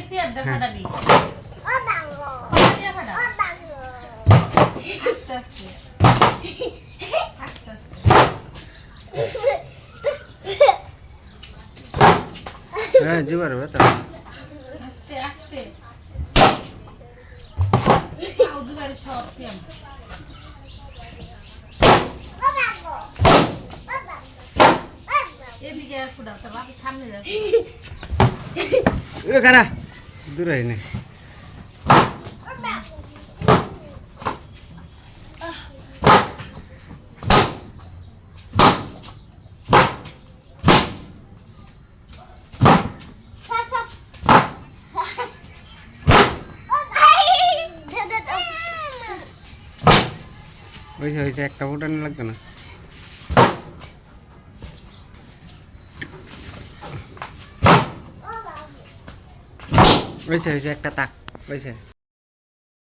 চেপ দে ফাটাবি ও দাঁড়ো দিয়ে ফাটা ও দাঁড়ো আস্তে আস্তে আস্তে আস্তে হ্যাঁ জোগাড় হবে তো আস্তে আস্তে আউ দুবারে সব সেম ও দাঁড়ো ও দাঁড়ো এদিকে আর ফুটাও তোর বাপের সামনে যাও এ কারা দূর হয় না হয়েছে একটা ফুটানো লাগবে না হয়েছে একটা তাক হয়েছে